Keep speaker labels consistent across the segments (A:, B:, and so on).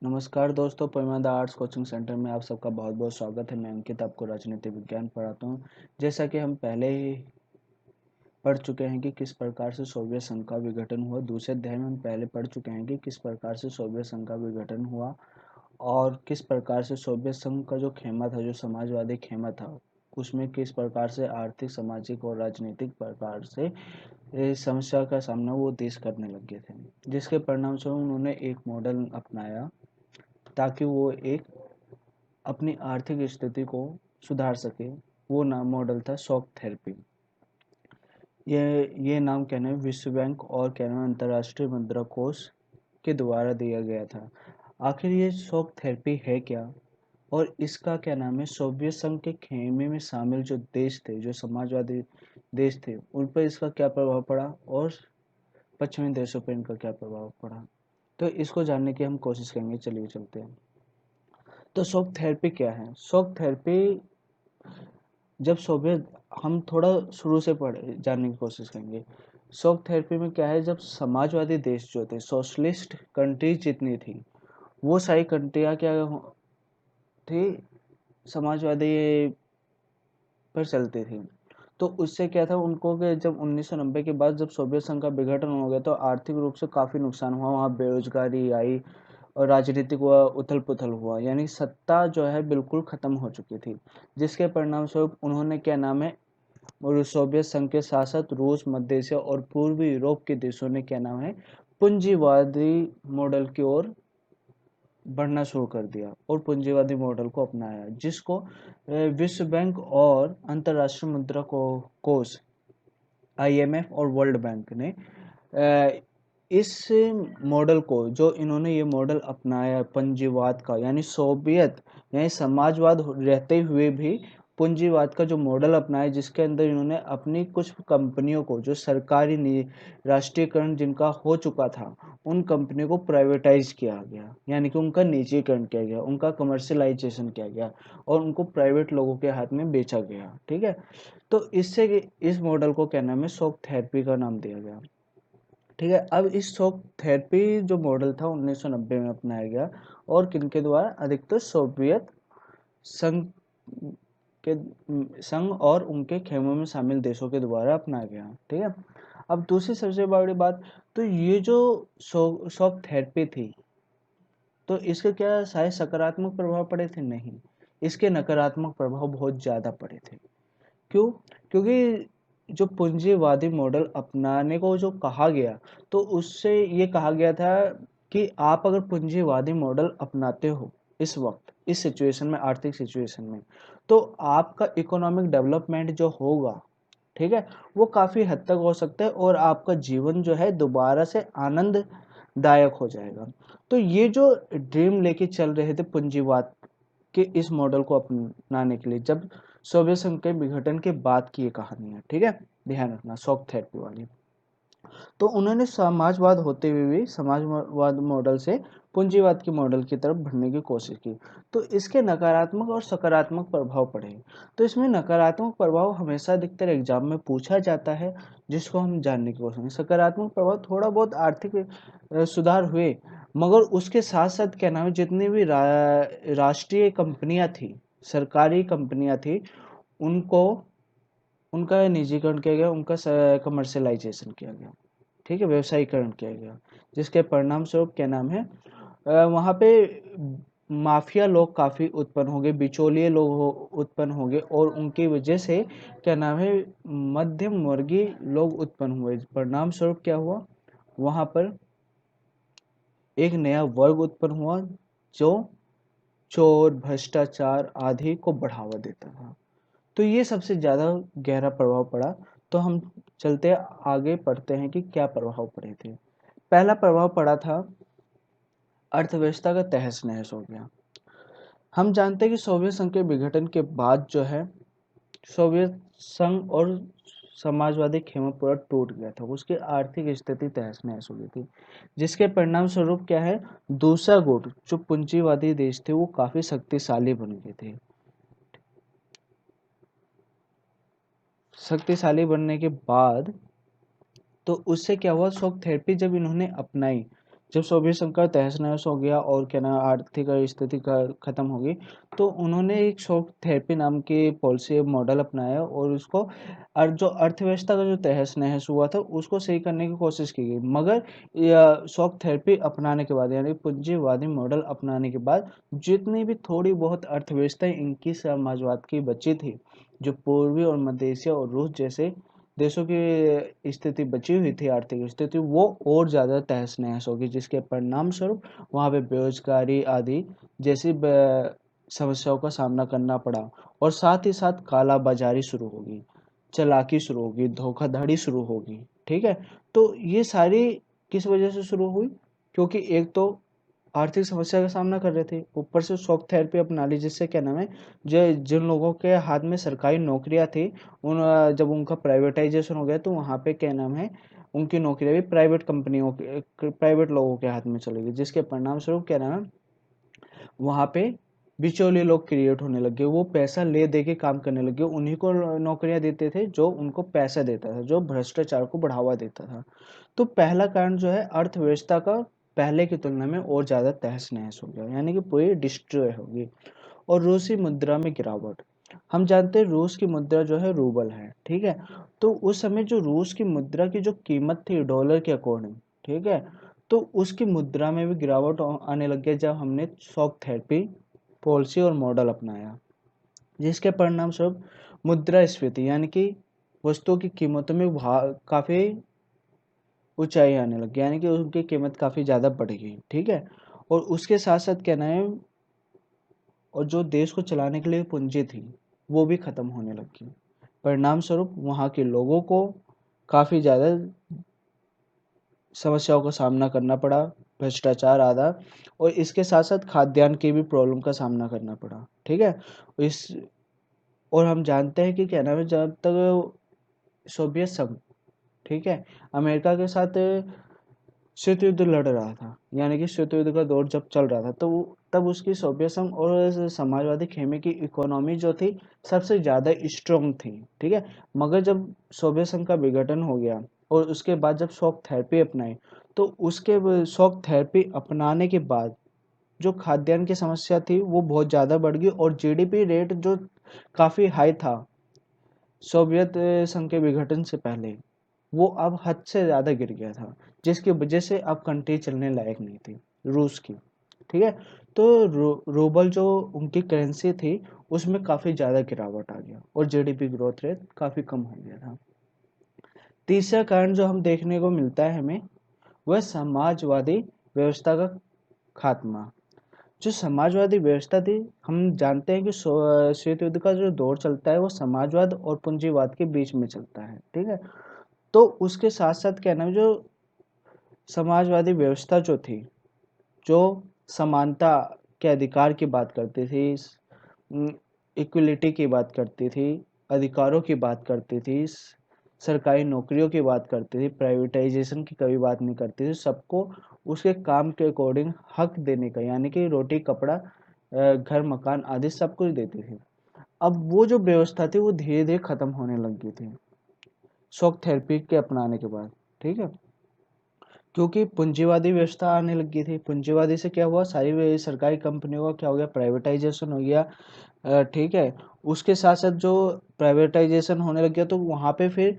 A: नमस्कार दोस्तों, परमादा arts coaching centre में आप सबका बहुत बहुत स्वागत है। मैं अंकित आपको राजनीति विज्ञान पढ़ाता हूँ। जैसा कि हम पहले ही पढ़ चुके हैं कि किस प्रकार से सोवियत संघ का विघटन हुआ। दूसरे अध्याय में हम पहले पढ़ चुके हैं कि किस प्रकार से सोवियत संघ का विघटन हुआ और किस प्रकार से सोवियत संघ का जो खेमा था, जो समाजवादी खेमा था, उसमें किस प्रकार से आर्थिक, सामाजिक और राजनीतिक प्रकार से इस समस्या का सामना वो देश करने लगे थे, जिसके परिणाम स्वरूप उन्होंने एक मॉडल अपनाया ताकि वो एक अपनी आर्थिक स्थिति को सुधार सके। वो नाम मॉडल था शॉक थेरेपी। ये नाम क्या नाम विश्व बैंक और क्या नाम अंतर्राष्ट्रीय मुद्रा कोष के द्वारा दिया गया था। आखिर ये शॉक थेरेपी है क्या और इसका क्या नाम है सोवियत संघ के खेमे में शामिल जो देश थे, जो समाजवादी देश थे, उन पर इसका क्या प्रभाव पड़ा और पश्चिमी देशों पर इनका क्या प्रभाव पड़ा। तो इसको जानने की हम कोशिश करेंगे। चलिए चलते हैं। तो शॉक थेरेपी क्या है? शॉक थेरेपी जब सोवियत हम थोड़ा शुरू से पढ़े जानने की कोशिश करेंगे। शॉक थेरेपी में क्या है, जब समाजवादी देश जो थे, सोशलिस्ट कंट्रीज जितनी थी, वो सारी कंट्रियां क्या थी, समाजवादी पर चलती थी। तो उससे क्या था उनको कि जब 1990 के बाद जब सोवियत संघ का विघटन हो गया तो आर्थिक रूप से काफी नुकसान हुआ। वहाँ बेरोजगारी आई और राजनीतिक हुआ, उथल पुथल हुआ, यानी सत्ता जो है बिल्कुल खत्म हो चुकी थी। जिसके परिणाम स्वरूप उन्होंने क्या नाम है और सोवियत संघ के साथ साथ रूस, मध्य एशिया और पूर्वी यूरोप के देशों ने क्या नाम है पूंजीवादी मॉडल की ओर बढ़ना शुरू कर दिया और पूंजीवादी मॉडल को अपनाया, जिसको विश्व बैंक और अंतर्राष्ट्रीय मुद्रा कोष IMF और वर्ल्ड बैंक ने इस मॉडल को, जो इन्होंने ये मॉडल अपनाया पूंजीवाद का, यानी सोवियत यानी समाजवाद रहते हुए भी पूंजीवाद का जो मॉडल अपनाया, जिसके अंदर इन्होंने अपनी कुछ कंपनियों को, जो सरकारी राष्ट्रीयकरण जिनका हो चुका था, उन कंपनियों को प्राइवेटाइज किया गया, यानी कि उनका निजीकरण किया गया, उनका कमर्शियलाइजेशन किया गया और उनको प्राइवेट लोगों के हाथ में बेचा गया। ठीक है। तो इससे इस मॉडल को क्या नाम है शॉक थेरेपी का नाम दिया गया। ठीक है। अब इस शॉक थेरेपी जो मॉडल था 1990 में अपनाया गया और किनके द्वारा? अधिकतर सोवियत संघ के संघ और उनके खेमों में शामिल देशों के द्वारा अपनाया गया। ठीक है। अब दूसरी सबसे बड़ी बात, तो ये जो शॉक थेरेपी थी, तो इसके क्या शायद सकारात्मक प्रभाव पड़े थे? नहीं, इसके नकारात्मक प्रभाव बहुत ज्यादा पड़े थे। क्यों? क्योंकि जो पूंजीवादी मॉडल अपनाने को जो कहा गया, तो उससे ये कहा गया था कि आप अगर पूंजीवादी मॉडल अपनाते हो इस वक्त, इस सिचुएशन में, आर्थिक सिचुएशन में, तो आपका इकोनॉमिक डेवलपमेंट जो होगा, ठीक है, वो काफी हद तक हो सकता है और आपका जीवन जो है दोबारा से आनंददायक हो जाएगा। तो ये जो ड्रीम लेके चल रहे थे पूंजीवाद के इस मॉडल को अपनाने के लिए, जब सोवियत संघ के विघटन के बाद की ये कहानी है। ठीक है, ध्यान रखना, शॉक थेरेपी वाली। तो उन्होंने समाजवाद होते हुए भी समाजवाद मॉडल से पूंजीवाद के मॉडल की तरफ बढ़ने की कोशिश की। तो इसके नकारात्मक और सकारात्मक प्रभाव पड़े। तो इसमें नकारात्मक प्रभाव हमेशा अधिकतर एग्जाम में पूछा जाता है, जिसको हम जानने की कोशिश करें। सकारात्मक प्रभाव थोड़ा बहुत आर्थिक सुधार हुए, मगर उसके साथ साथ क्या नाम है जितनी भी राष्ट्रीय कंपनियां थी, सरकारी कंपनियां थी, उनको उनका निजीकरण किया गया, उनका कमर्शियलाइजेशन किया गया। ठीक है, व्यवसायीकरण किया गया, जिसके परिणाम स्वरूप क्या नाम है वहाँ पे माफिया लोग काफी उत्पन्न हो गए, बिचौलिए लोग उत्पन्न हो गए और उनकी वजह से क्या नाम है मध्यम वर्गीय लोग उत्पन्न हुए। परिणाम स्वरूप क्या हुआ, वहां पर एक नया वर्ग उत्पन्न हुआ जो चोर, भ्रष्टाचार आदि को बढ़ावा देता था। तो ये सबसे ज्यादा गहरा प्रभाव पड़ा। तो हम चलते आगे पढ़ते हैं कि क्या प्रभाव पड़े थे। पहला प्रभाव पड़ा था अर्थव्यवस्था का तहस नहस हो गया। हम जानते हैं कि सोवियत संघ के विघटन के बाद जो है सोवियत संघ और समाजवादी खेमा पूरा टूट गया था, उसकी आर्थिक स्थिति तहस नहस हो गई थी, जिसके परिणाम स्वरूप क्या है दूसरा गुट जो पूंजीवादी देश थे वो काफी शक्तिशाली बन गए थे। शक्तिशाली बनने के बाद तो उससे क्या हुआ, शॉक थेरेपी जब इन्होंने अपनाई, जब सोवियत संघ का तहस नहस हो गया और क्या ना आर्थिक स्थिति का खत्म हो गई, तो उन्होंने एक शॉक थेरेपी नाम की पॉलिसी मॉडल अपनाया और उसको जो अर्थव्यवस्था का जो तहस नहस हुआ था उसको सही करने की कोशिश की गई। मगर शॉक थेरेपी अपनाने के बाद यानी पूंजीवादी मॉडल अपनाने के बाद जितनी भी थोड़ी बहुत अर्थव्यवस्था इनकी समाजवाद की बची थी, जो पूर्वी और मध्य एशिया और रूस जैसे देशों की स्थिति बची हुई थी, आर्थिक स्थिति वो और ज़्यादा तहस नहस होगी, जिसके परिणाम स्वरूप वहाँ पे बेरोजगारी आदि जैसी समस्याओं का सामना करना पड़ा। और साथ ही साथ काला बाजारी शुरू होगी, चालाकी शुरू होगी, धोखाधड़ी शुरू होगी। ठीक है, तो ये सारी किस वजह से शुरू हुई? क्योंकि एक तो आर्थिक समस्या का सामना कर रहे थे, ऊपर से शॉक थेरेपी अपना ली, जिससे क्या नाम है, जो जिन लोगों के हाथ में सरकारी नौकरियां थी उन जब उनका प्राइवेटाइजेशन हो गया तो वहाँ पे क्या नाम है, उनकी नौकरियां भी प्राइवेट कंपनियों के प्राइवेट लोगों के हाथ में चली गई, जिसके परिणाम स्वरूप क्या नाम है, वहाँ पे बिचौलिए लोग क्रिएट होने लगे, वो पैसा ले दे के काम करने लगे, उन्हीं को नौकरियां देते थे जो उनको पैसा देता था, जो भ्रष्टाचार को बढ़ावा देता था। तो पहला कारण जो है, अर्थव्यवस्था का पहले की तुलना में और ज्यादा तहस नहस हो गया, यानी कि पूरी डिस्ट्रॉय होगी। और रूसी मुद्रा में गिरावट, हम जानते हैं रूस की मुद्रा जो है रूबल है, ठीक है। तो उस समय जो रूस की मुद्रा की जो कीमत थी डॉलर के अकॉर्डिंग, ठीक है, तो उसकी मुद्रा में भी गिरावट आने लग गया जब हमने शॉक थेरेपी पॉलिसी और मॉडल अपनाया, जिसके परिणाम स्वरूप मुद्रास्फीति यानी कि वस्तुओं की कीमतों में काफी ऊंचाई आने लगी, यानी कि उनकी कीमत काफी ज्यादा बढ़ गई, ठीक है। और उसके साथ साथ कहना है, और जो देश को चलाने के लिए पूंजी थी वो भी खत्म होने लगी। परिणाम स्वरूप वहाँ के लोगों को काफी ज्यादा समस्याओं का सामना करना पड़ा, भ्रष्टाचार आदि, और इसके साथ साथ खाद्यान्न की भी प्रॉब्लम का सामना करना पड़ा, ठीक है। इस और हम जानते हैं कि क्या नाम है, जब तक सोवियत संघ, ठीक है, अमेरिका के साथ शीत युद्ध लड़ रहा था, यानी कि शीत युद्ध का दौर जब चल रहा था, तो तब उसकी सोवियत संघ और समाजवादी खेमे की इकोनॉमी जो थी सबसे ज्यादा स्ट्रोंग थी, ठीक है। मगर जब सोवियत संघ का विघटन हो गया और उसके बाद जब शॉक थेरेपी अपनाई, तो उसके शॉक थेरेपी अपनाने के बाद जो खाद्यान्न की समस्या थी वो बहुत ज्यादा बढ़ गई, और जीडीपी रेट जो काफी हाई था सोवियत संघ के विघटन से पहले, वो अब हद से ज्यादा गिर गया था, जिसकी वजह से अब कंट्री चलने लायक नहीं थी रूस की, ठीक है। तो रूबल जो उनकी करेंसी थी उसमें काफी ज्यादा गिरावट आ गया और जीडीपी ग्रोथ रेट काफी कम हो गया था। तीसरा कारण जो हम देखने को मिलता है हमें, वह समाजवादी व्यवस्था का खात्मा। जो समाजवादी व्यवस्था थी, हम जानते हैं कि शीत युद्ध का जो दौर चलता है वो समाजवाद और पूंजीवाद के बीच में चलता है, ठीक है। तो उसके साथ साथ क्या नाम है, जो समाजवादी व्यवस्था जो थी, जो समानता के अधिकार की बात करती थी, इक्वलिटी की बात करती थी, अधिकारों की बात करती थी, सरकारी नौकरियों की बात करती थी, प्राइवेटाइजेशन की कभी बात नहीं करती थी, सबको उसके काम के अकॉर्डिंग हक देने का, यानी कि रोटी कपड़ा घर मकान आदि सब कुछ देती थी। अब वो जो व्यवस्था थी वो धीरे धीरे खत्म होने लगी थी शॉक थेरेपी के अपनाने के बाद, ठीक है। क्योंकि पूंजीवादी व्यवस्था आने लगी थी, पूंजीवादी से क्या हुआ, सारी सरकारी कंपनियों का क्या हो गया, प्राइवेटाइजेशन हो गया, ठीक है। उसके साथ साथ जो प्राइवेटाइजेशन होने लग गया, तो वहाँ पे फिर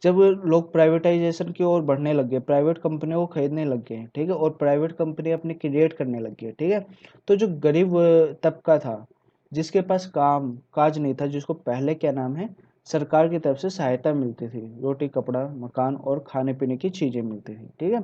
A: जब लोग प्राइवेटाइजेशन की ओर बढ़ने लग गए, प्राइवेट कंपनियों को खरीदने लग गए, ठीक है, और प्राइवेट कंपनी अपने क्रिएट करने लग गई, ठीक है। तो जो गरीब तबका था, जिसके पास काम काज नहीं था, जिसको पहले क्या नाम है, सरकार की तरफ से सहायता मिलती थी, रोटी कपड़ा मकान और खाने पीने की चीजें मिलती थी, ठीक है।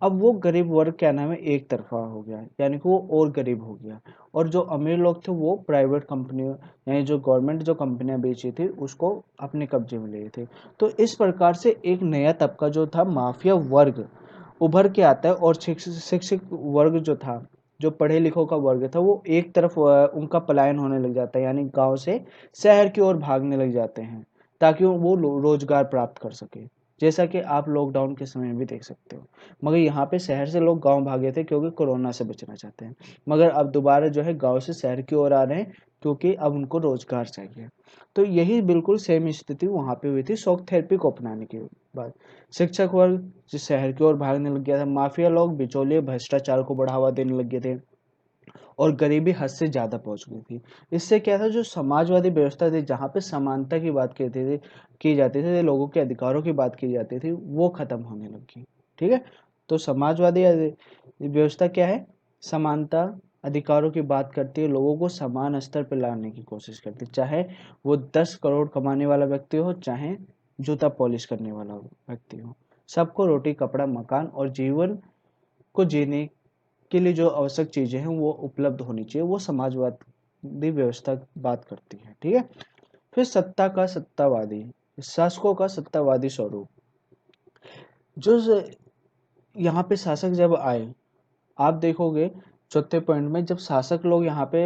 A: अब वो गरीब वर्ग क्या नाम है एक तरफा हो गया, यानी कि वो और गरीब हो गया, और जो अमीर लोग थे वो प्राइवेट कंपनियों, यानी जो गवर्नमेंट जो कंपनियां बेची थी उसको अपने कब्जे में ले थे। तो इस प्रकार से एक नया तबका जो था माफिया वर्ग उभर के आता है, और शिक्षित वर्ग जो था, जो पढ़े लिखों का वर्ग था, वो एक तरफ उनका पलायन होने लग जाता है, यानी गांव से शहर की ओर भागने लग जाते हैं ताकि वो रोजगार प्राप्त कर सके। जैसा कि आप लॉकडाउन के समय में भी देख सकते हो। मगर यहाँ पे शहर से लोग गांव भागे थे क्योंकि कोरोना से बचना चाहते हैं, मगर अब दोबारा जो है गांव से शहर की ओर आ रहे हैं क्योंकि अब उनको रोजगार चाहिए। तो यही बिल्कुल सेम स्थिति वहाँ पे हुई थी शॉक थेरेपी को अपनाने के बाद। शिक्षक वर्ग जो शहर की ओर भागने लग गया था, माफिया लोग बिचौलिए भ्रष्टाचार को बढ़ावा देने लग गए थे, और गरीबी हद से ज़्यादा पहुंच गई थी। इससे क्या था, जो समाजवादी व्यवस्था थी जहाँ पे समानता की बात की जाती थी, लोगों के अधिकारों की बात की जाती थी, वो खत्म होने लगी। ठीक है, तो समाजवादी व्यवस्था क्या है, समानता, अधिकारों की बात करती है, लोगों को समान स्तर पर लाने की कोशिश करती है, चाहे वो 10 करोड़ कमाने वाला व्यक्ति हो, चाहे जूता पॉलिश करने वाला व्यक्ति हो, सबको रोटी कपड़ा मकान और जीवन को जीने के लिए जो आवश्यक चीजें हैं वो उपलब्ध होनी चाहिए, वो समाजवादी व्यवस्था बात करती है। ठीक है, फिर सत्ता का सत्तावादी, शासकों का सत्तावादी स्वरूप। जो यहाँ पे शासक जब आए, आप देखोगे चौथे पॉइंट में, जब शासक लोग यहाँ पे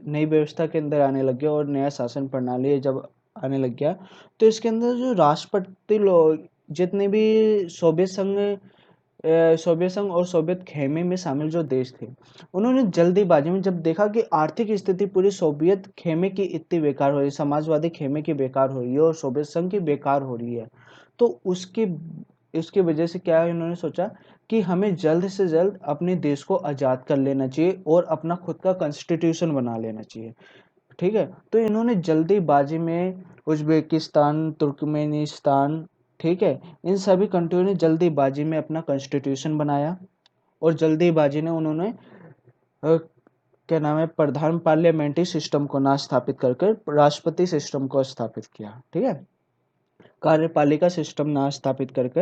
A: नई व्यवस्था के अंदर आने लग गए और नया शासन प्रणाली जब आने लग गया, तो इसके अंदर जो राष्ट्रपति लोग, जितने भी सोवियत संघ सोवियत संघ और सोवियत खेमे में शामिल जो देश थे, उन्होंने जल्दीबाजी में जब देखा कि आर्थिक स्थिति पूरी सोवियत खेमे की इतनी बेकार हो रही है, समाजवादी खेमे की बेकार हो रही है और सोवियत संघ की बेकार हो रही है, तो उसकी इसकी वजह से क्या है, इन्होंने सोचा कि हमें जल्द से जल्द अपने देश को आज़ाद कर लेना चाहिए और अपना खुद का कॉन्स्टिट्यूशन बना लेना चाहिए। ठीक है, तो इन्होंने जल्दीबाजी में उज्बेकिस्तान, तुर्कमेनिस्तान, ठीक है, इन सभी कंट्रियों ने जल्दीबाजी में अपना कॉन्स्टिट्यूशन बनाया, और जल्दीबाजी ने उन्होंने क्या नाम है, प्रधान पार्लियामेंट्री सिस्टम को ना स्थापित करके राष्ट्रपति सिस्टम को स्थापित किया। ठीक है, कार्यपालिका सिस्टम ना स्थापित करके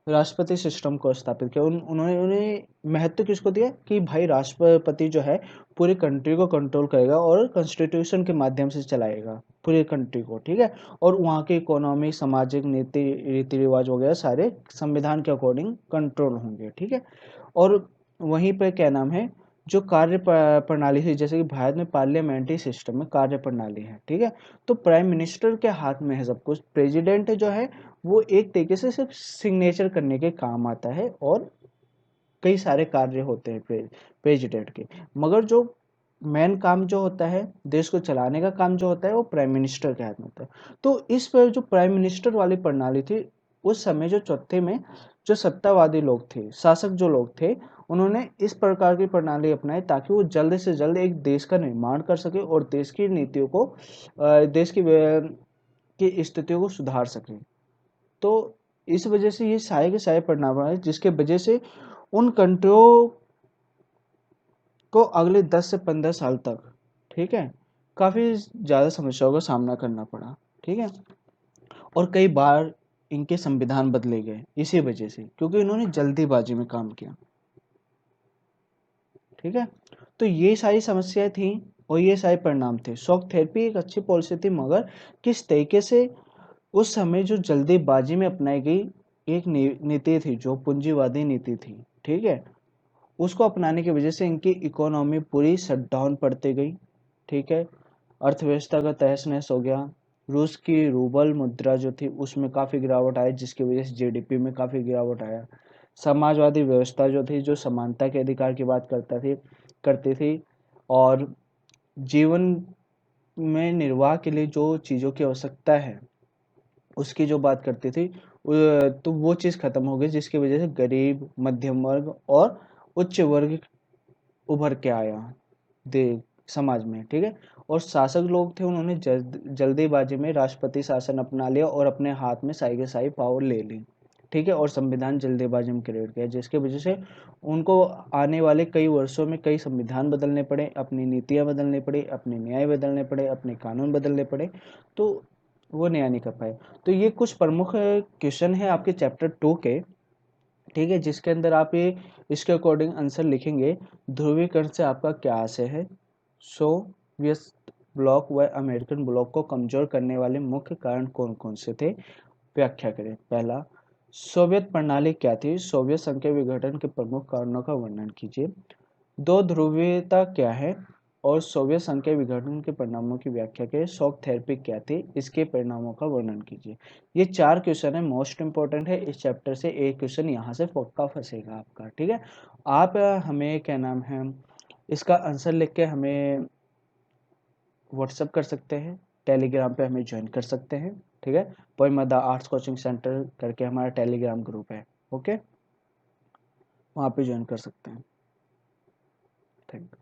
A: राष्ट्रपति सिस्टम को स्थापित किया। उन्होंने उन्हें महत्व किसको दिया कि भाई राष्ट्रपति जो है पूरी कंट्री को कंट्रोल करेगा और कॉन्स्टिट्यूशन के माध्यम से चलाएगा पूरी कंट्री को। ठीक है, और वहाँ की इकोनॉमी, सामाजिक नीति, रीति रिवाज वगैरह सारे संविधान के अकॉर्डिंग कंट्रोल होंगे। ठीक है, और वहीं पर क्या नाम है, जो कार्य प्रणाली थी, जैसे कि भारत में पार्लियामेंट्री सिस्टम में कार्य प्रणाली है। ठीक है, तो प्राइम मिनिस्टर के हाथ में है सब कुछ। प्रेसिडेंट जो है वो एक तरीके से सिर्फ सिग्नेचर करने के काम आता है, और कई सारे कार्य होते हैं प्रेसिडेंट के, मगर जो मेन काम जो होता है, देश को चलाने का काम जो होता है, वो प्राइम मिनिस्टर के हाथ में होता है। तो इस पर जो प्राइम मिनिस्टर वाली प्रणाली थी, उस समय जो चौथे में जो सत्तावादी लोग थे, शासक जो लोग थे, उन्होंने इस प्रकार की प्रणाली अपनाई ताकि वो जल्द से जल्द एक देश का निर्माण कर सके और देश की नीतियों को, देश की स्थितियों को सुधार सके। तो इस वजह से ये सारे के सारे परिणाम आए, जिसके वजह से उन कंट्रियों को अगले 10 से 15 साल तक, ठीक है, काफी ज्यादा समस्याओं का सामना करना पड़ा। ठीक है, और कई बार इनके संविधान बदले गए इसी वजह से, क्योंकि इन्होंने जल्दीबाजी में काम किया। ठीक है, तो ये सारी समस्याएं थी और ये सारे परिणाम थे। शॉक थेरेपी एक अच्छी पॉलिसी थी, मगर किस तरीके से उस समय जो जल्दीबाजी में अपनाई गई एक नीति थी, जो पूंजीवादी नीति थी, ठीक है, उसको अपनाने की वजह से इनकी इकोनॉमी पूरी शट डाउन पड़ती गई। ठीक है, अर्थव्यवस्था का तहस नहस हो गया। रूस की रूबल मुद्रा जो थी उसमें काफ़ी गिरावट आई, जिसकी वजह से जीडीपी में काफ़ी गिरावट आया। समाजवादी व्यवस्था जो थी, जो समानता के अधिकार की बात करती थी, और जीवन में निर्वाह के लिए जो चीज़ों की आवश्यकता है उसकी जो बात करती थी, तो वो चीज़ खत्म हो गई, जिसकी वजह से गरीब, मध्यम वर्ग और उच्च वर्ग उभर के आया दे समाज में। ठीक है, और शासक लोग थे, उन्होंने जल्दीबाजी में राष्ट्रपति शासन अपना लिया और अपने हाथ में साई के साई पावर ले ली। ठीक है, और संविधान जल्दीबाजी में क्रिएट किया, जिसके वजह से उनको आने वाले कई वर्षों में कई संविधान बदलने पड़े, अपनी नीतियां बदलने पड़ी, अपने न्याय बदलने पड़े, अपने कानून बदलने पड़े, तो वो न्याय नहीं कर पाए। तो ये कुछ प्रमुख क्वेश्चन है आपके चैप्टर 2 के। ठीक है, जिसके अंदर आप ये इसके अकॉर्डिंग आंसर लिखेंगे। ध्रुवीकरण से आपका क्या आशय है? सोवियत ब्लॉक व अमेरिकन ब्लॉक को कमजोर करने वाले मुख्य कारण कौन कौन से थे? व्याख्या करें। पहला, सोवियत प्रणाली क्या थी? सोवियत संघ के विघटन के प्रमुख कारणों का वर्णन कीजिए। दो ध्रुवीयता क्या है? और सोवियत संघ के विघटन के परिणामों की व्याख्या के शॉक थेरेपी क्या थी, इसके परिणामों का वर्णन कीजिए। ये 4 क्वेश्चन है, मोस्ट इंपॉर्टेंट है। इस चैप्टर से एक क्वेश्चन यहाँ से पक्का फंसेगा आपका, ठीक है। आप हमें क्या नाम है, इसका आंसर लिख के हमें व्हाट्सअप कर सकते हैं, टेलीग्राम पे हमें ज्वाइन कर सकते हैं, ठीक है। पोइमदा आर्ट्स कोचिंग सेंटर करके हमारा टेलीग्राम ग्रुप है, ओके, वहाँ पे ज्वाइन कर सकते हैं। Thank you.